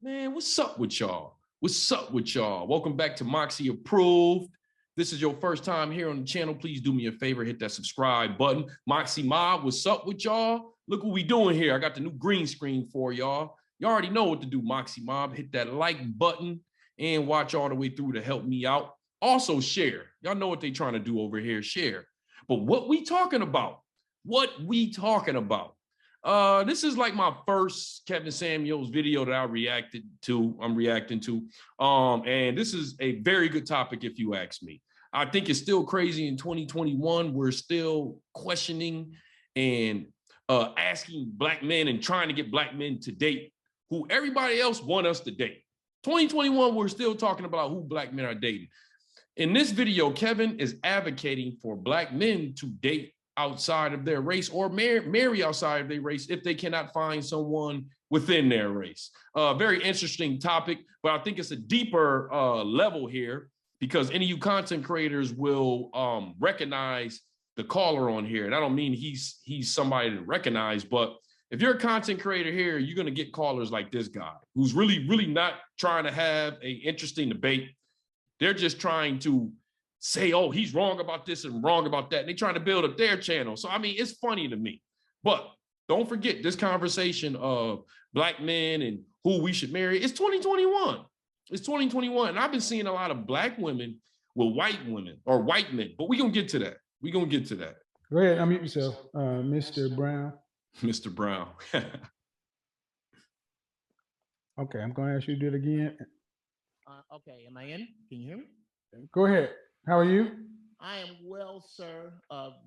Man, what's up with y'all? What's up with y'all? Welcome back to Moxy Approved. This is your first time here on the channel. Please do me a favor, hit that subscribe button. Moxy Mob, what's up with y'all? Look what we doing here. I got the new green screen for y'all. You already know what to do, Moxy Mob. Hit that like button and watch all the way through to help me out. Also share. Y'all know what they trying to do over here, share. But what we talking about? What we talking about? This is like my first Kevin Samuels video that I'm reacting to. And this is a very good topic if you ask me. I think it's still crazy in 2021. We're still questioning and asking black men and trying to get black men to date who everybody else want us to date. 2021, we're still talking about who black men are dating. In this video, Kevin is advocating for black men to date outside of their race or marry outside of their race if they cannot find someone within their race. Very interesting topic, but I think it's a deeper level here because any of you content creators will recognize the caller on here. And I don't mean he's somebody to recognize, but if you're a content creator here, you're going to get callers like this guy who's really not trying to have an interesting debate. They're just trying to say, oh, he's wrong about this and wrong about that. And they're trying to build up their channel. So, I mean, it's funny to me. But don't forget this conversation of black men and who we should marry. It's 2021. It's 2021. And I've been seeing a lot of black women with white women or white men. But we're going to get to that. We're going to get to that. Go ahead. Unmute yourself, Mr. Brown. Mr. Brown. Okay, I'm going to ask you to do it again. Okay, am I in? Can you hear me? Go ahead. How are you? I am well, sir.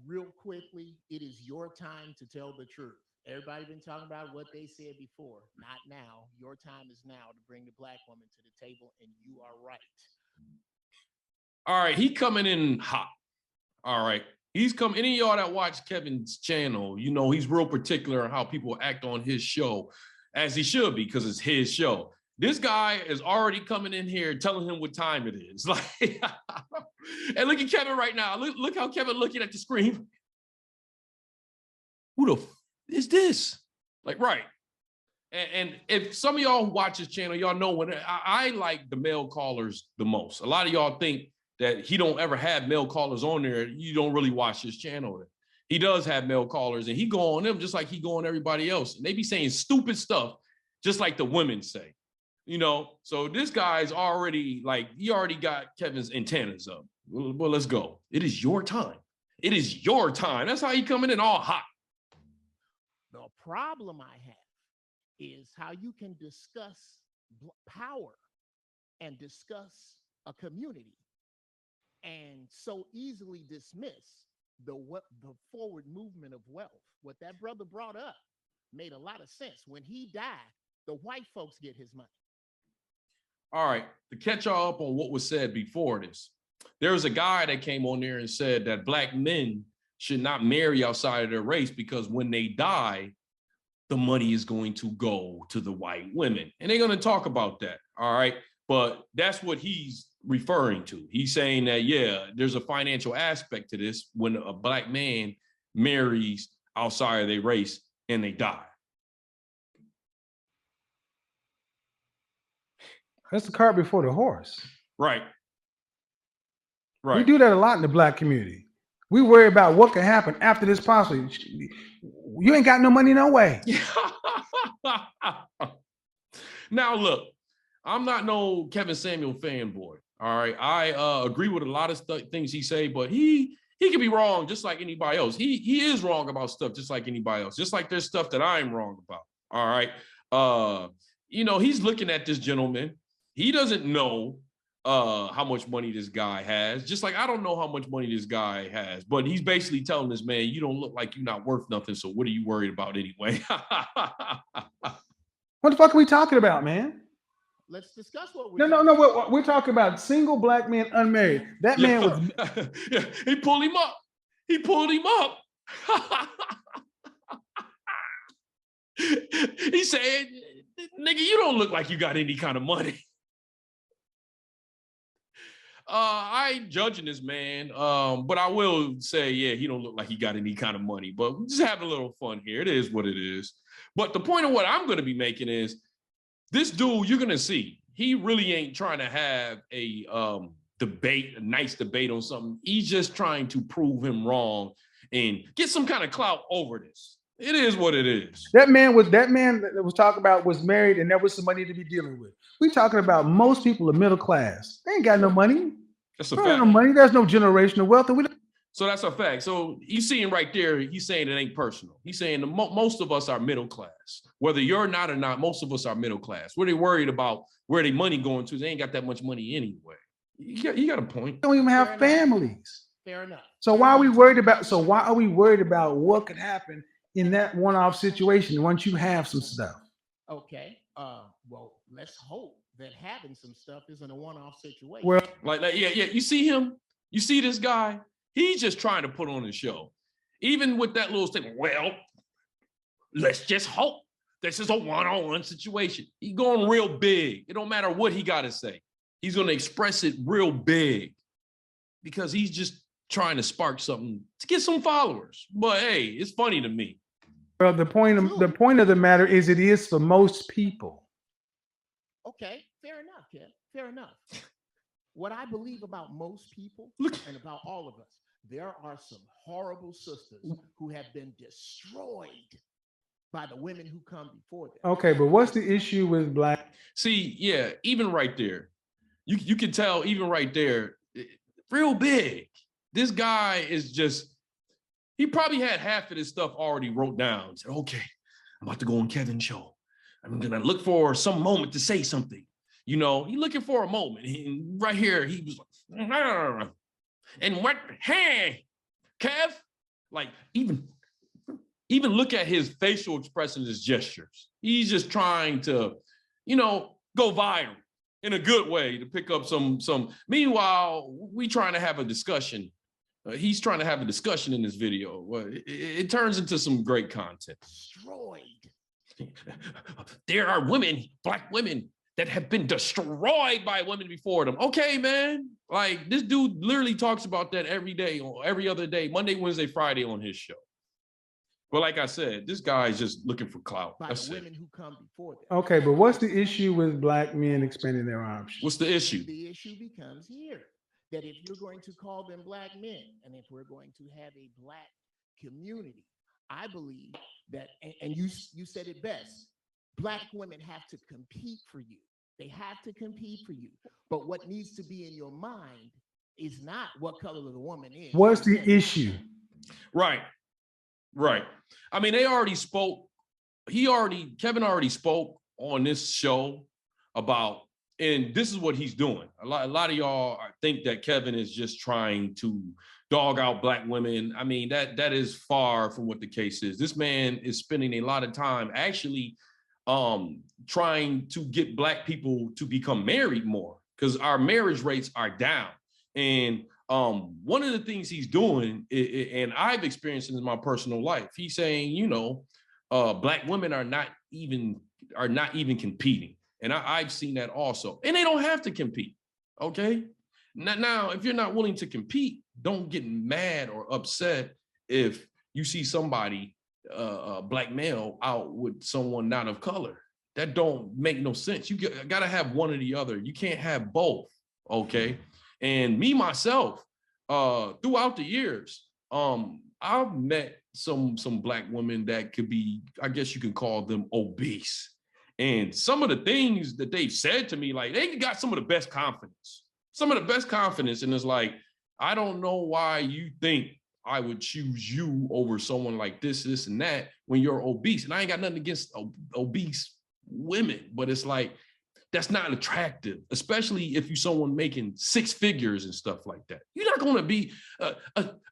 Real quickly, it is your time to tell the truth. Everybody been talking about what they said before. Not now. Your time is now to bring the black woman to the table, and you are right. All right, he coming in hot. All right. He's come, any of y'all that watch Kevin's channel, you know, he's real particular on how people act on his show, as he should be, because it's his show. This guy is already coming in here telling him what time it is. Like, and look at Kevin right now. Look how Kevin looking at the screen. Who the f is this? Like, right. And if some of y'all who watch his channel, y'all know when I like the male callers the most. A lot of y'all think that he don't ever have male callers on there. You don't really watch his channel. He does have male callers and he go on them just like he go on everybody else. And they be saying stupid stuff just like the women say, you know? So this guy's already like, he already got Kevin's antennas up. Well, let's go. It is your time. It is your time. That's how he coming in all hot. The problem I have is how you can discuss power and discuss a community and so easily dismiss the forward movement of wealth. What that brother brought up made a lot of sense. When he died, the white folks get his money. All right, to catch y'all up on what was said before this, there was a guy that came on there and said that black men should not marry outside of their race because when they die, the money is going to go to the white women. And they're going to talk about that, all right? But that's what he's referring to. He's saying that, yeah, there's a financial aspect to this when a black man marries outside of their race and they die. That's the cart before the horse. Right. Right. We do that a lot in the black community. We worry about what can happen after this possibly. You ain't got no money no way. Now, look, I'm not no Kevin Samuel fanboy. All right. I agree with a lot of things he say, but he can be wrong just like anybody else. He is wrong about stuff just like anybody else, just like there's stuff that I'm wrong about. All right. You know, he's looking at this gentleman. He doesn't know how much money this guy has, just like I don't know how much money this guy has, but he's basically telling this man, you don't look like you're not worth nothing, so what are you worried about anyway? What the fuck are we talking about, man? Let's discuss what we're No. We're talking about single black men unmarried. That man was... Yeah, he pulled him up. He pulled him up. He said, nigga, you don't look like you got any kind of money. I ain't judging this man, but I will say, yeah, he don't look like he got any kind of money, but we're just having a little fun here. It is what it is. But the point of what I'm going to be making is this dude, you're gonna see, he really ain't trying to have a debate, a nice debate on something. He's just trying to prove him wrong and get some kind of clout over this. It is what it is. That man that was talking about was married and there was some money to be dealing with. We talking about most people are middle class. They ain't got no money. That's a There's fact. no money. There's no generational wealth. So that's a fact. So you see him right there. He's saying it ain't personal. He's saying most of us are middle class. Whether you're not or not, most of us are middle class. What are they worried about? Where their money going to? They ain't got that much money anyway. You got a point. They don't even have families. Fair enough. So why are we worried about? So why are we worried about what could happen in that one-off situation once you have some stuff? Okay. Well, let's hope that having some stuff isn't a one-off situation. Well, yeah. You see him? You see this guy? He's just trying to put on a show. Even with that little statement, well, let's just hope this is a one-on-one situation. He's going real big. It don't matter what he got to say. He's going to express it real big because he's just trying to spark something to get some followers. But hey, it's funny to me. well, the point of the matter is it is for most people. Okay, fair enough, Kev. Fair enough. What I believe about most people and about all of us, there are some horrible sisters who have been destroyed by the women who come before them. Okay, but what's the issue with black? See, yeah, even right there, you can tell even right there, real big. This guy is just, he probably had half of this stuff already wrote down. Said, okay, I'm about to go on Kevin's show. I'm gonna look for some moment to say something. You know, he's looking for a moment. And right here, he was like, and what, hey, Kev, like even look at his facial expressions, his gestures. He's just trying to, you know, go viral in a good way to pick up some. Meanwhile, we trying to have a discussion. He's trying to have a discussion in this video. Well, it turns into some great content. Destroyed. There are women, black women, that have been destroyed by women before them. Okay, man. Like this dude literally talks about that every day, or every other day, Monday, Wednesday, Friday on his show. But like I said, this guy is just looking for clout. By That's the it. women who come before them. Okay, but what's the issue with black men expanding their options? What's the issue? The issue becomes here that if you're going to call them black men, and if we're going to have a black community, I believe that, and you said it best, black women have to compete for you. They have to compete for you. But what needs to be in your mind is not what color the woman is. What's the issue? Right. I mean, they already spoke. Kevin already spoke on this show about, and this is what he's doing. A lot of y'all think that Kevin is just trying to dog out black women. I mean, that is far from what the case is. This man is spending a lot of time actually trying to get black people to become married more, because our marriage rates are down. And one of the things he's doing, and I've experienced it in my personal life, he's saying, you know, black women are not even competing. And I've seen that also. And they don't have to compete. Okay. Now, if you're not willing to compete, don't get mad or upset if you see somebody, a black male, out with someone not of color. That don't make no sense. You gotta have one or the other. You can't have both. Okay. And me, myself, throughout the years, I've met some black women that could be, I guess you can call them obese. And some of the things that they've said to me, like they got some of the best confidence. And it's like, I don't know why you think I would choose you over someone like this, and that when you're obese. And I ain't got nothing against obese women, but it's like, that's not attractive, especially if you're someone making six figures and stuff like that. You're not going to be,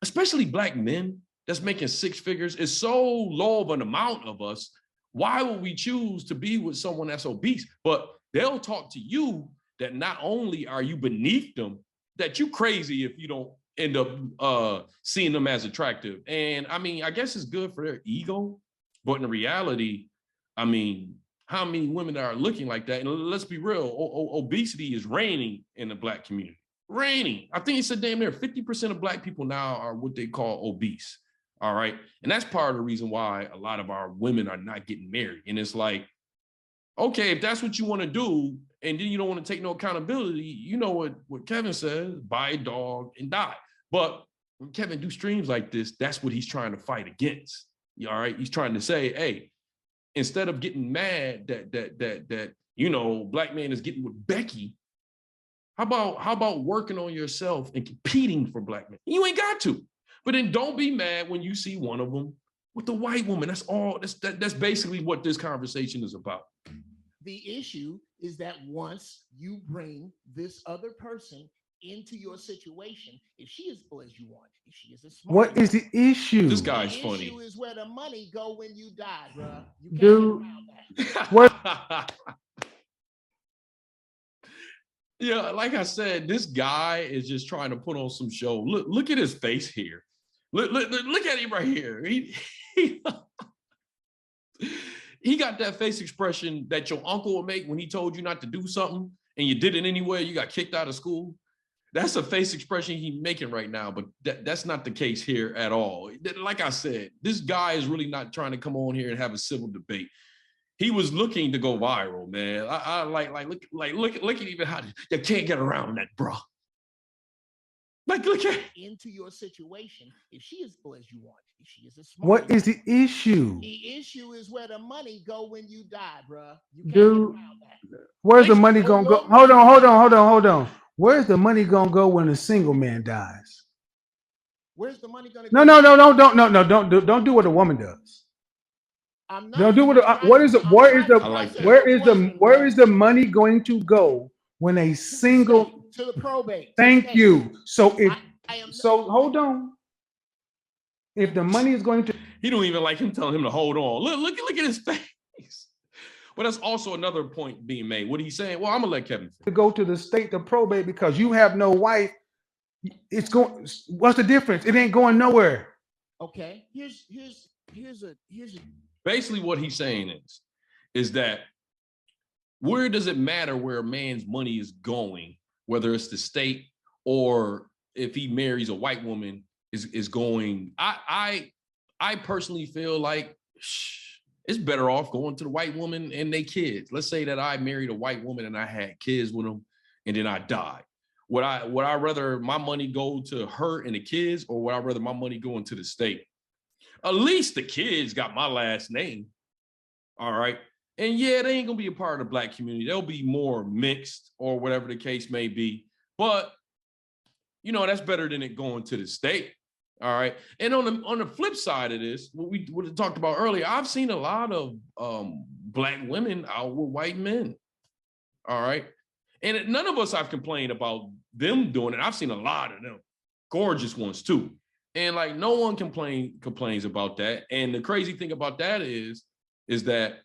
especially black men that's making six figures. It's so low of an amount of us. Why would we choose to be with someone that's obese? But they'll talk to you that not only are you beneath them, that you crazy if you don't end up seeing them as attractive. And I mean, I guess it's good for their ego, but in reality, I mean, how many women are looking like that? And let's be real, obesity is reigning in the black community. Reigning. I think it's a damn near 50% of black people now are what they call obese. All right. And that's part of the reason why a lot of our women are not getting married. And it's like, okay, if that's what you want to do, and then you don't want to take no accountability, you know what Kevin says, buy a dog and die. But when Kevin do streams like this, that's what he's trying to fight against. All right. He's trying to say, hey, instead of getting mad that you know, black man is getting with Becky, how about working on yourself and competing for black men? You ain't got to. But then don't be mad when you see one of them with the white woman. That's all. That's basically what this conversation is about. The issue is that once you bring this other person into your situation, if she is full as you want, if she is a smart, what is the issue? This guy's the funny. issue is where the money go when you die, bro. You can't Dude. get around that. Yeah, like I said, this guy is just trying to put on some show. Look at his face here. Look at him right here. He got that face expression that your uncle would make when he told you not to do something and you did it anyway, you got kicked out of school. That's a face expression he's making right now, but that's not the case here at all. Like I said, this guy is really not trying to come on here and have a civil debate. He was looking to go viral, man. I look at even how you can't get around that, bro. Like, look at into your situation. If she is full as you want, if she is a smart, what is the issue? The issue is where the money go when you die, bro. You can't Dude, get around that. where's the money gonna go? Hold on. Where's the money gonna go when a single man dies? Where's the money gonna go? No, don't do what a woman does. I'm not. Don't do what. Where is the money going to go when a single to the probate? Thank you. So if hold on. If the money is going to, he don't even like him telling him to hold on. Look at his face. Well, that's also another point being made. What he's saying? Well, I'm gonna let Kevin to go to the state to probate because you have no wife. It's going. What's the difference? It ain't going nowhere. Okay. Here's a. Basically, what he's saying is that where does it matter where a man's money is going, whether it's the state or if he marries a white woman is going. I personally feel like it's better off going to the white woman and their kids. Let's say that I married a white woman and I had kids with them and then I died. Would I rather my money go to her and the kids, or would I rather my money go into the state? At least the kids got my last name. All right. And yeah, they ain't gonna be a part of the black community. They'll be more mixed or whatever the case may be. But you know, that's better than it going to the state. All right. And on the flip side of this, what we talked about earlier, I've seen a lot of black women out with white men. All right. And none of us have complained about them doing it. I've seen a lot of them, gorgeous ones too. And like no one complains about that. And the crazy thing about that is that,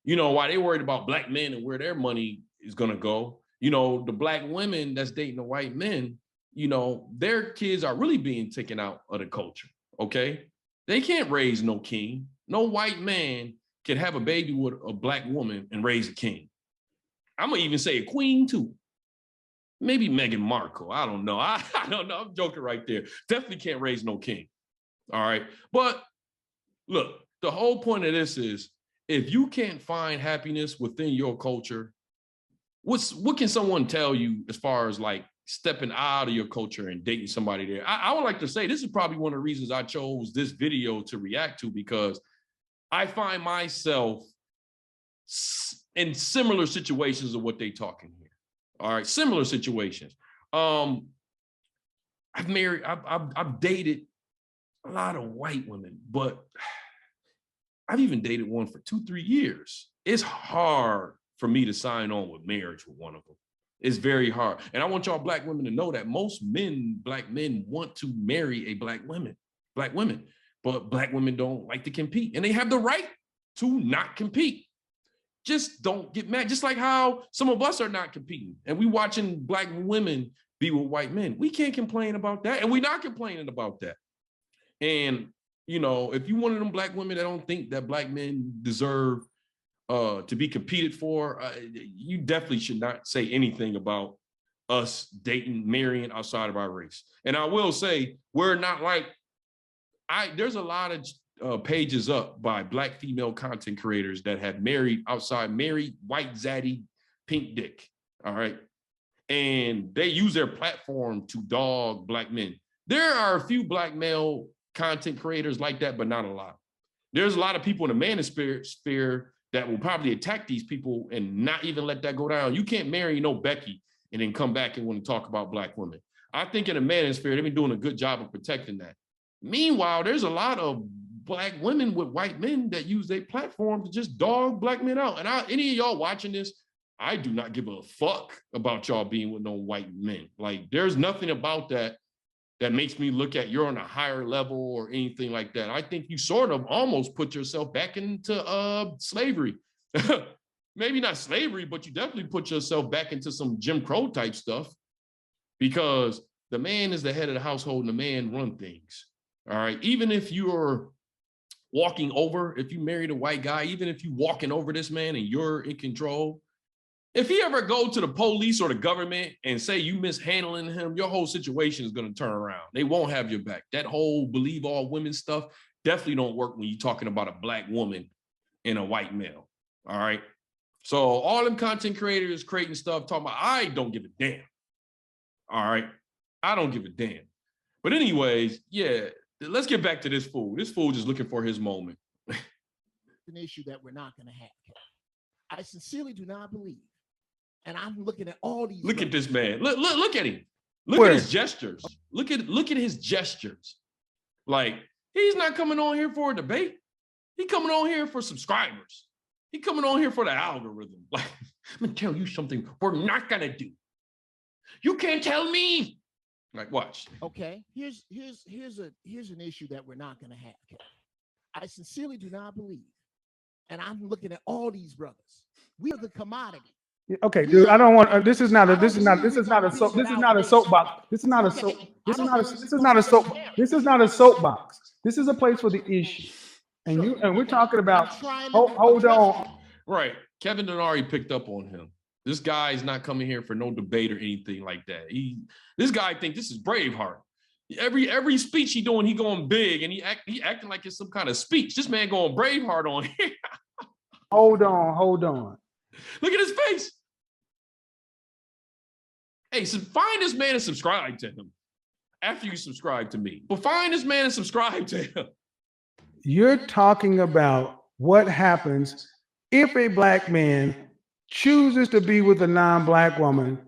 you know, why they worried about black men and where their money is gonna go, you know, the black women that's dating the white men, you know, their kids are really being taken out of the culture. Okay. They can't raise no king. No white man can have a baby with a black woman and raise a king. I'm gonna even say a queen too. Maybe Meghan Markle. I don't know. I don't know. I'm joking right there. Definitely can't raise no king. All right. But look, the whole point of this is if you can't find happiness within your culture, what can someone tell you as far as like stepping out of your culture and dating somebody there? I would like to say this is probably one of the reasons I chose this video to react to, because I find myself in similar situations of what they talking here. All right, similar situations. I've dated a lot of white women, but I've even dated one for 2-3 years. It's hard for me to sign on with marriage with one of them. It's very hard. And I want y'all black women to know that most black men want to marry a black women, but black women don't like to compete, and they have the right to not compete. Just don't get mad. Just like how some of us are not competing and we watching black women be with white men. We can't complain about that. And we're not complaining about that. And, you know, if you one of them black women that don't think that black men deserve to be competed for, you definitely should not say anything about us dating, marrying outside of our race. And I will say, we're not like, there's a lot of pages up by Black female content creators that have married white zaddy pink dick. All right. And they use their platform to dog Black men. There are a few Black male content creators like that, but not a lot. There's a lot of people in the manosphere that will probably attack these people and not even let that go down. You can't marry no Becky and then come back and want to talk about Black women. I think in the manosphere, they've been doing a good job of protecting that. Meanwhile, there's a lot of Black women with white men that use their platform to just dog Black men out. And any of y'all watching this, I do not give a fuck about y'all being with no white men. Like, there's nothing about that that makes me look at you're on a higher level or anything like that. I think you sort of almost put yourself back into slavery. Maybe not slavery, but you definitely put yourself back into some Jim Crow type stuff, because the man is the head of the household and the man run things. All right. Even if you're walking over, if you married a white guy, even if you walking over this man and you're in control, if he ever go to the police or the government and say you mishandling him, your whole situation is going to turn around. They won't have your back. That whole believe all women stuff definitely don't work when you're talking about a Black woman and a white male. All right. So all them content creators creating stuff, talking about, I don't give a damn. All right. I don't give a damn. But anyways, yeah, let's get back to this fool. This fool just looking for his moment. An issue that we're not going to have. I sincerely do not believe. And I'm looking at all these. Look at this man. Look at him. Look at his gestures. Look at his gestures. Like, he's not coming on here for a debate. He coming on here for subscribers. He coming on here for the algorithm. Like, I'm gonna tell you something we're not gonna do. You can't tell me. Like, watch. Okay, here's an issue that we're not gonna have. I sincerely do not believe. And I'm looking at all these brothers. We are the commodity. Okay, dude, I don't want. This is not a soapbox. This is not a soapbox. This is a place for the issue. And we're talking about. Hold on. Right, Kevin Denari picked up on him. This guy is not coming here for no debate or anything like that. This guy thinks this is Braveheart. Every speech he doing, he going big, and he acting like it's some kind of speech. This man going Braveheart on here. Hold on. Look at his face. Hey, so find this man and subscribe to him after you subscribe to me. But find this man and subscribe to him. You're talking about what happens if a Black man chooses to be with a non-Black woman,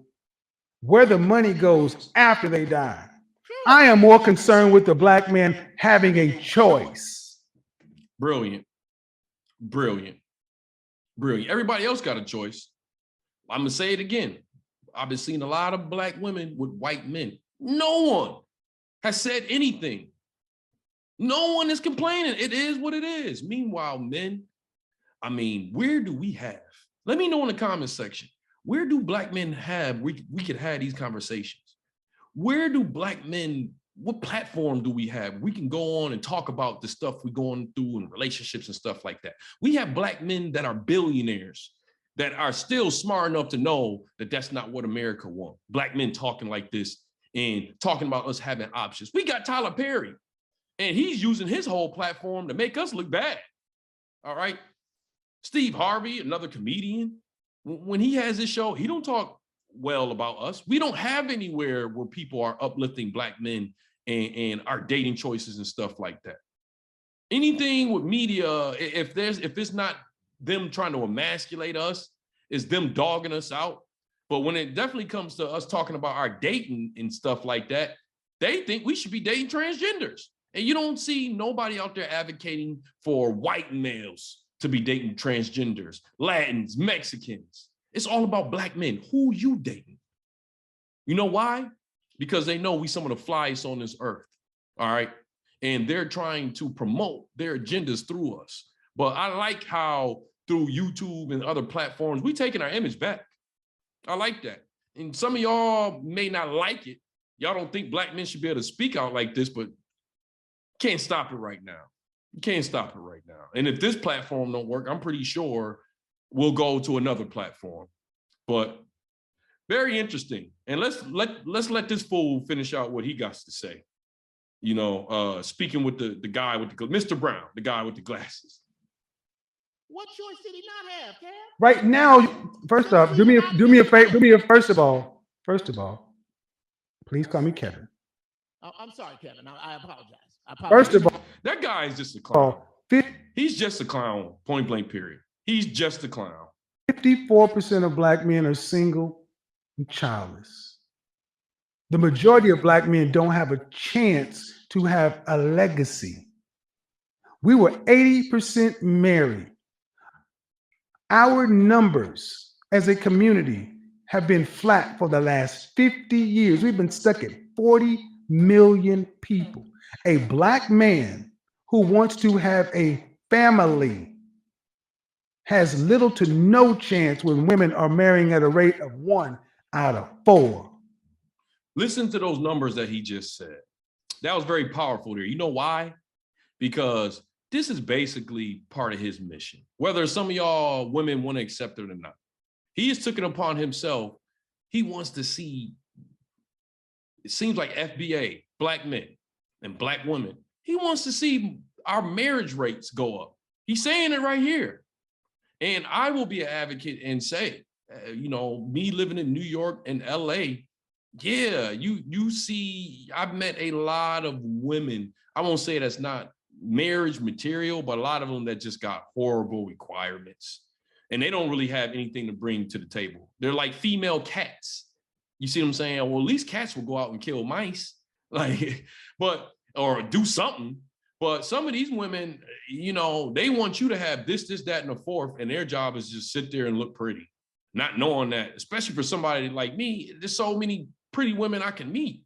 where the money goes after they die. I am more concerned with the Black man having a choice. Brilliant. Everybody else got a choice. I'm going to say it again. I've been seeing a lot of Black women with white men. No one has said anything. No one is complaining. It is what it is. Meanwhile, men, I mean, where do we have? Let me know in the comment section. Where do Black men have, we could have these conversations? Where do Black men, what platform do we have? We can go on and talk about the stuff we're going through in relationships and stuff like that. We have Black men that are billionaires that are still smart enough to know that that's not what America wants. Black men talking like this and talking about us having options. We got Tyler Perry, and he's using his whole platform to make us look bad. All right. Steve Harvey, another comedian, when he has his show, he don't talk well about us. We don't have anywhere where people are uplifting Black men and our dating choices and stuff like that. Anything with media, if it's not them trying to emasculate us, it's them dogging us out. But when it definitely comes to us talking about our dating and stuff like that, they think we should be dating transgenders. And you don't see nobody out there advocating for white males to be dating transgenders, Latins, Mexicans. It's all about Black men. Who you dating? You know why? Because they know we some of the flyest on this earth, all right? And they're trying to promote their agendas through us. But I like how through YouTube and other platforms, we taking our image back. I like that. And some of y'all may not like it. Y'all don't think Black men should be able to speak out like this, but can't stop it right now. You can't stop it right now. And if this platform don't work, I'm pretty sure we'll go to another platform. But very interesting. And let's let this fool finish out what he got to say. speaking with the guy with Mr. Brown, the guy with the glasses. What choice did he not have, Kev? Right now, first off, do me a favor. First of all, please call me Kevin. I'm sorry, Kevin. I apologize. First of all, that guy is just a clown. He's just a clown, point blank, period. He's just a clown. 54% of black men are single and childless. The majority of black men don't have a chance to have a legacy. We were 80% married. Our numbers as a community have been flat for the last 50 years. We've been stuck at 40 million people. A black man who wants to have a family has little to no chance when women are marrying at a rate of 1 out of 4. Listen to those numbers that he just said. That was very powerful there. You know why? Because this is basically part of his mission, whether some of y'all women want to accept it or not. He has taken upon himself. He wants to see, it seems like FBA, black men and black women, he wants to see our marriage rates go up. He's saying it right here. And I will be an advocate and say, me living in New York and LA, yeah, you see, I've met a lot of women. I won't say that's not marriage material, but a lot of them that just got horrible requirements. And they don't really have anything to bring to the table. They're like female cats. You see what I'm saying? Well, at least cats will go out and kill mice, or do something. But some of these women, they want you to have this, that, and the fourth, and their job is just sit there and look pretty. Not knowing that, especially for somebody like me, there's so many pretty women I can meet.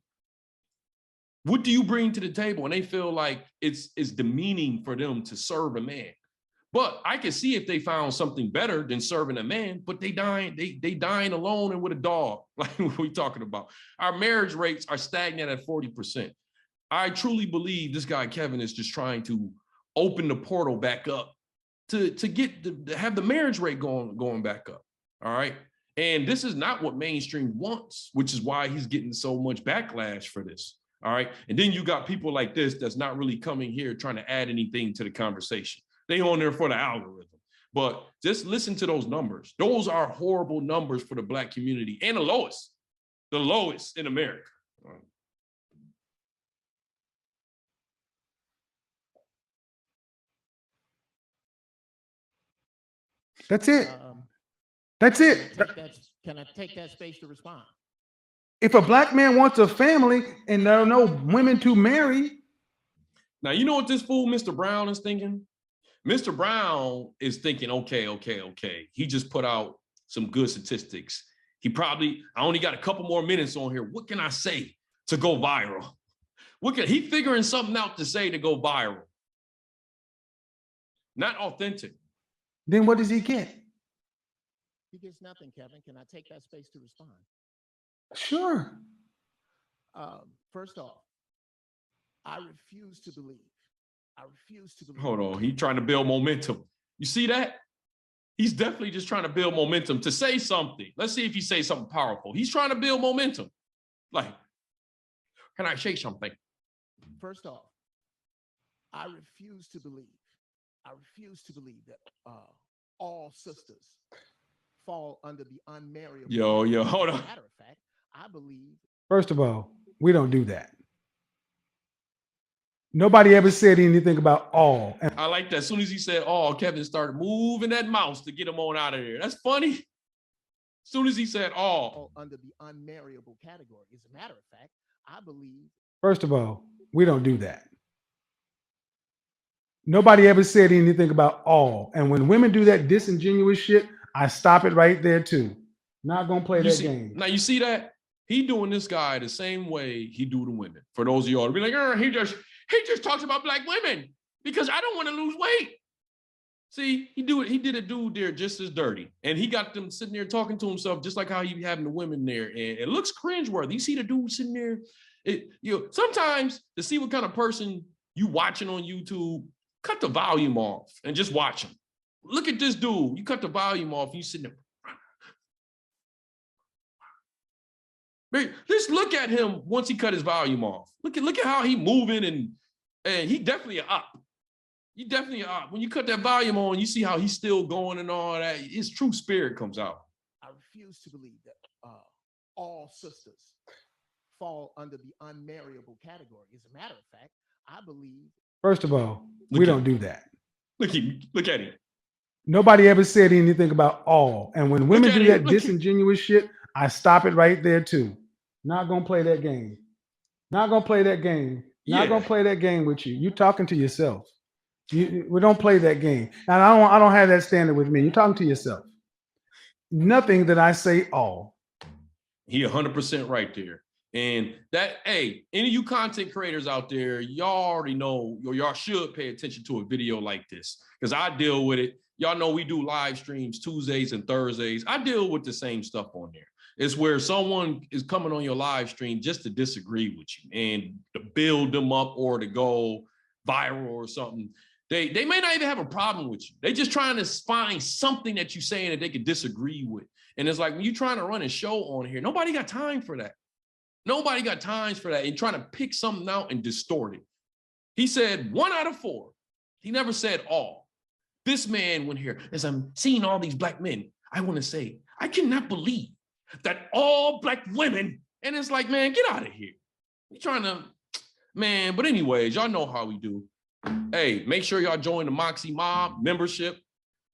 What do you bring to the table? And they feel like it's demeaning for them to serve a man. But I can see if they found something better than serving a man, but they dying alone and with a dog, like what we talking about. Our marriage rates are stagnant at 40%. I truly believe this guy, Kevin, is just trying to open the portal back up to have the marriage rate going back up. All right. And this is not what mainstream wants, which is why he's getting so much backlash for this. All right. And then you got people like this that's not really coming here trying to add anything to the conversation. They on there for the algorithm. But just listen to those numbers. Those are horrible numbers for the black community and the lowest in America. All right. That's it. That's it. Can I take that space to respond? If a black man wants a family and there are no women to marry. Now, you know what this fool, Mr. Brown, is thinking? Mr. Brown is thinking, okay. He just put out some good statistics. I only got a couple more minutes on here. What can I say to go viral? He figuring something out to say to go viral? Not authentic. Then what does he get? He gets nothing, Kevin. Can I take that space to respond? Sure. First off, I refuse to believe. Hold on. He's trying to build momentum. You see that? He's definitely just trying to build momentum to say something. Let's see if he says something powerful. He's trying to build momentum. Like, can I say something? First off, I refuse to believe that all sisters fall under the unmarried. Yo, hold on. Matter of fact, I believe. First of all, we don't do that. Nobody ever said anything about all. I like that. As soon as he said all, Kevin started moving that mouse to get him on out of there. That's funny. As soon as he said all. Under the unmarriable category. As a matter of fact, I believe. First of all, we don't do that. Nobody ever said anything about all. And when women do that disingenuous shit, I stop it right there too. Not gonna play that game. Now you see that? He doing this guy the same way he do the women. For those of y'all to be like, he just talks about black women because I don't want to lose weight. See, he did a dude there just as dirty. And he got them sitting there talking to himself just like how he be having the women there. And it looks cringeworthy. You see the dude sitting there. Sometimes to see what kind of person you watching on YouTube, cut the volume off and just watch him. Look at this dude. You cut the volume off, you sitting there. Just look at him once he cut his volume off. Look at how he moving, and he definitely an op. You definitely an op. When you cut that volume on, you see how he's still going and all that. His true spirit comes out. I refuse to believe that all sisters fall under the unmarriable category. As a matter of fact, I believe. First of all, we don't do that. Look at him. Nobody ever said anything about all. And when women do that disingenuous shit, I stop it right there too. Not gonna play that game. Not gonna play that game. Not gonna play that game with you. You talking to yourself. We don't play that game. And I don't have that standard with me. You're talking to yourself. Nothing that I say all. He 100% right there. And that, hey, any of you content creators out there, y'all already know, or y'all should pay attention to a video like this, because I deal with it. Y'all know we do live streams Tuesdays and Thursdays. I deal with the same stuff on there. It's where someone is coming on your live stream just to disagree with you and to build them up or to go viral or something. They may not even have a problem with you. They just trying to find something that you're saying that they can disagree with. And it's like, when you're trying to run a show on here, nobody got time for that. Nobody got times for that, and trying to pick something out and distort it. He said 1 out of 4. He never said all. This man went here, as I'm seeing all these black men, I want to say, I cannot believe that all black women, and it's like, man, get out of here. You're trying to, man, but anyways, y'all know how we do. Hey, make sure y'all join the Moxy Mob membership,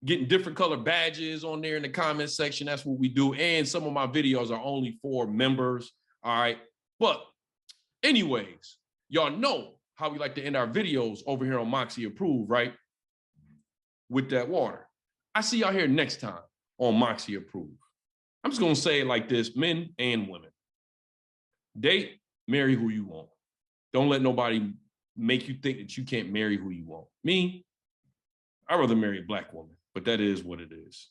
getting different color badges on there in the comment section. That's what we do. And some of my videos are only for members. All right. But anyways, y'all know how we like to end our videos over here on Moxy Approved, right? With that water. I see y'all here next time on Moxy Approved. I'm just going to say it like this, men and women. Date, marry who you want. Don't let nobody make you think that you can't marry who you want. Me, I'd rather marry a black woman, but that is what it is.